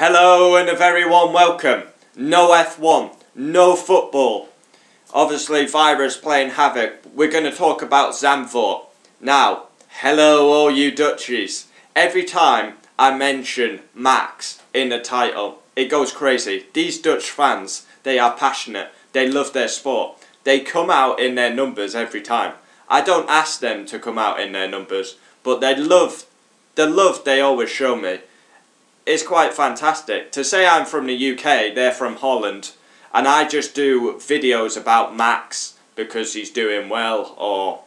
Hello and a very warm welcome. No F1, no football. Obviously virus playing havoc. We're going to talk about Zandvoort. Now, hello all you Dutchies. Every time I mention Max in the title, it goes crazy. These Dutch fans, they are passionate. They love their sport. They come out in their numbers every time. I don't ask them to come out in their numbers, but the love they always show me is quite fantastic. To say I'm from the UK, they're from Holland, and I just do videos about Max because he's doing well, or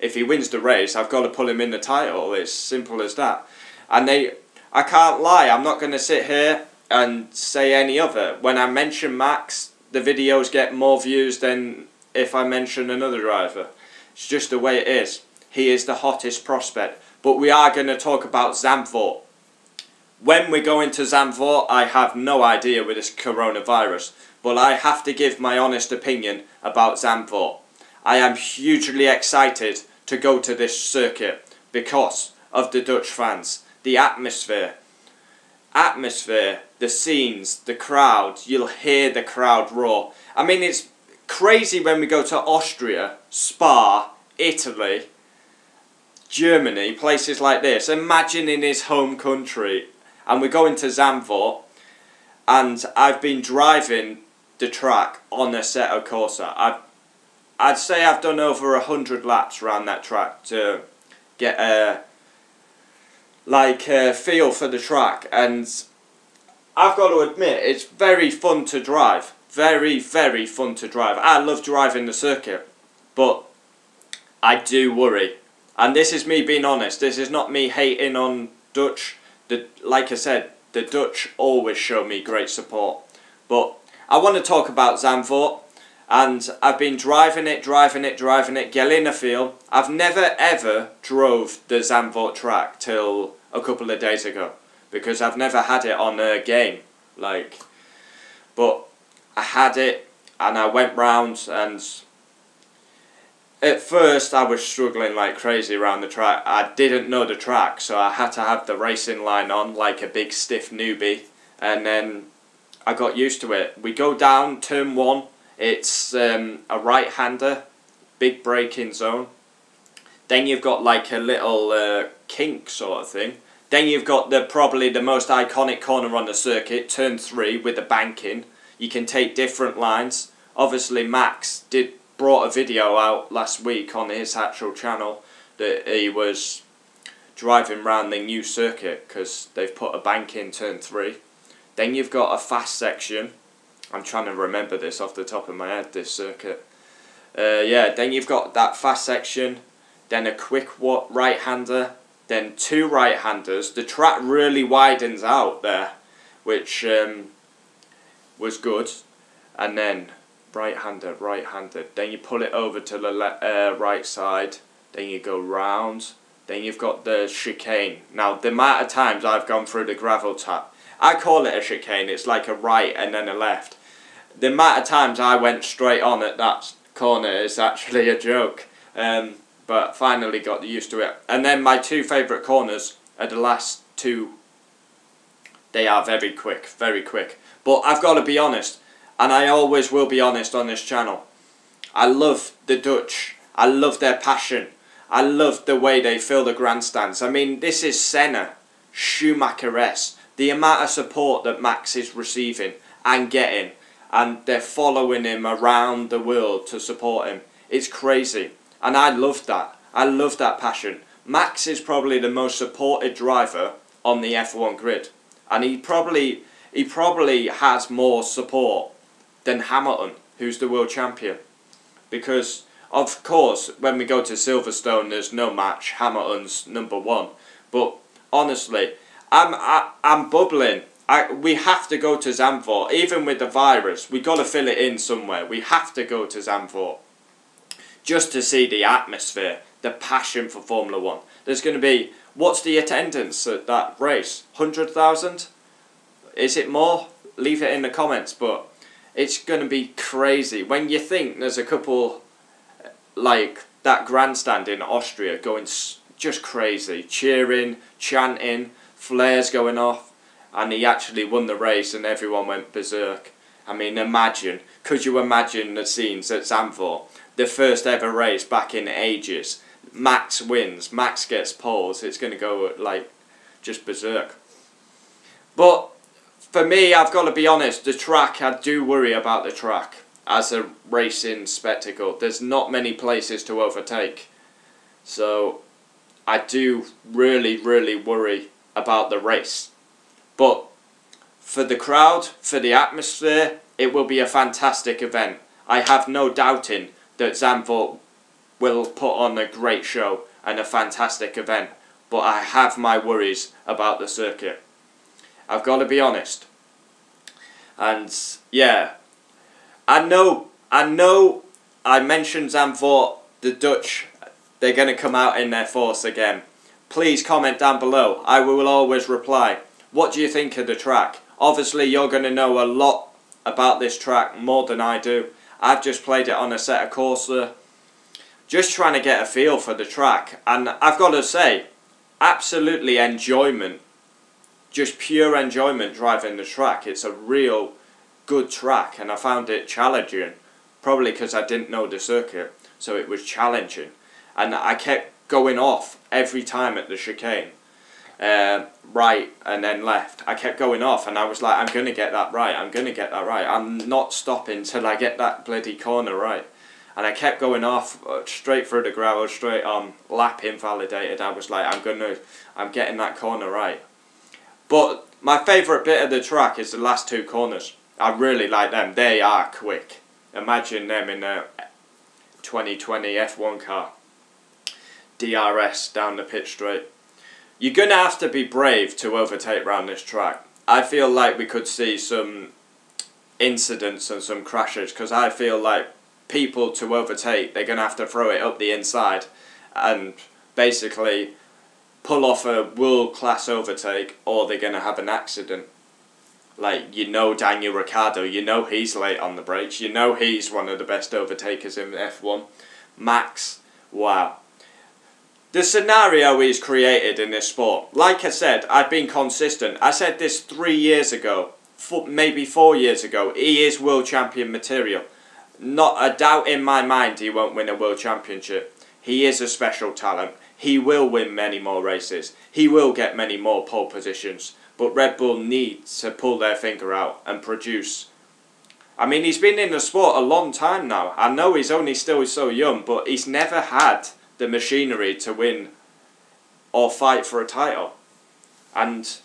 if he wins the race, I've got to put him in the title. It's simple as that. And I can't lie, I'm not going to sit here and say any other. When I mention Max, the videos get more views than if I mention another driver. It's just the way it is. He is the hottest prospect. But we are going to talk about Zandvoort. When we go into Zandvoort, I have no idea with this coronavirus, but I have to give my honest opinion about Zandvoort. I am hugely excited to go to this circuit because of the Dutch fans, the atmosphere, the scenes, the crowd. You'll hear the crowd roar. I mean, it's crazy when we go to Austria, Spa, Italy, Germany, places like this. Imagine in his home country. And we're going to Zandvoort, and I've been driving the track on Assetto Corsa. I'd say I've done over 100 laps around that track to get a feel for the track, and I've got to admit it's very fun to drive. Very, very fun to drive. I love driving the circuit, but I do worry. And this is me being honest. This is not me hating on Dutch. Like I said, the Dutch always show me great support. But I want to talk about Zandvoort, and I've been driving it, getting a feel. I've never ever drove the Zandvoort track till a couple of days ago, because I've never had it on a game. But I had it, and I went round, and at first I was struggling like crazy around the track. I didn't know the track, so I had to have the racing line on like a big stiff newbie, and then I got used to it. We go down turn 1, it's a right-hander, big braking zone. Then you've got like a little kink sort of thing. Then you've got probably the most iconic corner on the circuit, turn 3 with the banking. You can take different lines. Obviously Max brought a video out last week on his actual channel that he was driving around the new circuit because they've put a bank in turn 3. Then you've got a fast section. I'm trying to remember this off the top of my head, this circuit. Then you've got that fast section, then a quick right-hander, then 2 right-handers. The track really widens out there, which was good. And then right-hander, then you pull it over to the right side, then you go round, then you've got the chicane. Now the amount of times I've gone through the gravel tap, I call it a chicane, it's like a right and then a left. The amount of times I went straight on at that corner is actually a joke, but finally got used to it. And then my 2 favourite corners are the last 2. They are very quick, but I've got to be honest, and I always will be honest on this channel. I love the Dutch. I love their passion. I love the way they fill the grandstands. I mean, this is Senna, Schumacher-esque. The amount of support that Max is receiving and getting, and they're following him around the world to support him. It's crazy. And I love that. I love that passion. Max is probably the most supported driver on the F1 grid. And he probably has more support than Hamilton, who's the world champion. Because, of course, when we go to Silverstone, there's no match. Hamilton's #1. But, honestly, I'm bubbling. We have to go to Zandvoort. Even with the virus, we got to fill it in somewhere. We have to go to Zandvoort. Just to see the atmosphere, the passion for Formula 1. There's going to be, what's the attendance at that race? 100,000? Is it more? Leave it in the comments, but it's going to be crazy. When you think there's a couple, like that grandstand in Austria going just crazy. Cheering, chanting, flares going off. and he actually won the race and everyone went berserk. I mean, could you imagine the scenes at Zandvoort? The first ever race back in ages. Max wins, Max gets poles, it's going to go like just berserk. But for me, I've got to be honest, the track, I do worry about the track as a racing spectacle. There's not many places to overtake. So I do really, really worry about the race. But for the crowd, for the atmosphere, it will be a fantastic event. I have no doubting that Zandvoort will put on a great show and a fantastic event. But I have my worries about the circuit. I've got to be honest. And yeah, I know I mentioned Zandvoort, the Dutch, they're going to come out in their force again. Please comment down below. I will always reply. What do you think of the track? Obviously you're going to know a lot about this track, more than I do. I've just played it on a set of Corsa, just trying to get a feel for the track. And I've got to say, absolutely enjoyment, just pure enjoyment driving the track. It's a real good track and I found it challenging, probably because I didn't know the circuit, so it was challenging. And I kept going off every time at the chicane. Right and then left. I kept going off and I was like, I'm going to get that right, I'm going to get that right. I'm not stopping till I get that bloody corner right. And I kept going off straight through the gravel, straight on, lap invalidated. I was like, I'm getting that corner right. But my favourite bit of the track is the last two corners. I really like them. They are quick. Imagine them in a 2020 F1 car. DRS down the pit straight. You're going to have to be brave to overtake round this track. I feel like we could see some incidents and some crashes, because I feel like people to overtake, they're going to have to throw it up the inside and basically pull off a world-class overtake, or they're going to have an accident. Like, Daniel Ricciardo, he's late on the brakes, he's one of the best overtakers in F1. Max, wow. The scenario he's created in this sport, like I said, I've been consistent. I said this 3 years ago, maybe 4 years ago, he is world champion material. Not a doubt in my mind he won't win a world championship. He is a special talent. He will win many more races. He will get many more pole positions. But Red Bull need to pull their finger out and produce. I mean, he's been in the sport a long time now. I know he's only still so young, but he's never had the machinery to win or fight for a title. And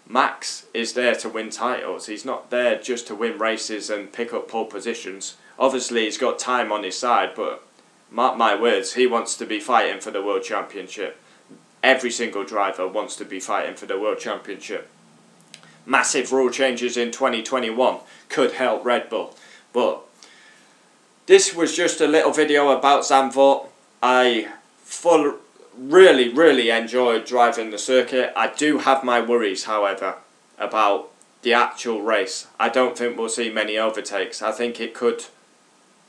Max is there to win titles. He's not there just to win races and pick up pole positions. Obviously he's got time on his side, but mark my words, he wants to be fighting for the world championship. Every single driver wants to be fighting for the world championship. Massive rule changes in 2021 could help Red Bull. But this was just a little video about Zandvoort. I really enjoyed driving the circuit. I do have my worries, however, about the actual race. I don't think we'll see many overtakes. I think it could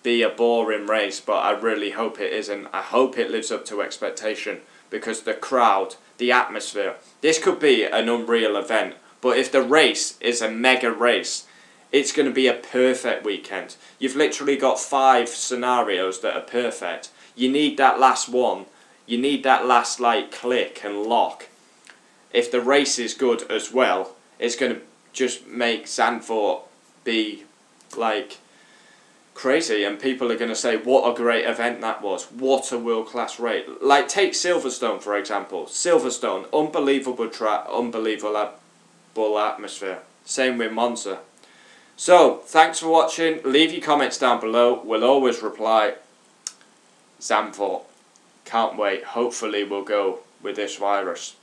be a boring race, but I really hope it isn't. I hope it lives up to expectation, because the crowd, the atmosphere, this could be an unreal event. But if the race is a mega race, it's going to be a perfect weekend. You've literally got 5 scenarios that are perfect. You need that last one. You need that last click and lock. If the race is good as well, it's going to just make Zandvoort be crazy, and people are going to say, what a great event that was. What a world-class race. Take Silverstone, for example. Silverstone, unbelievable track, unbelievable atmosphere. Same with Monza. So, thanks for watching. Leave your comments down below. We'll always reply. Zandvoort. Can't wait. Hopefully we'll go with this virus.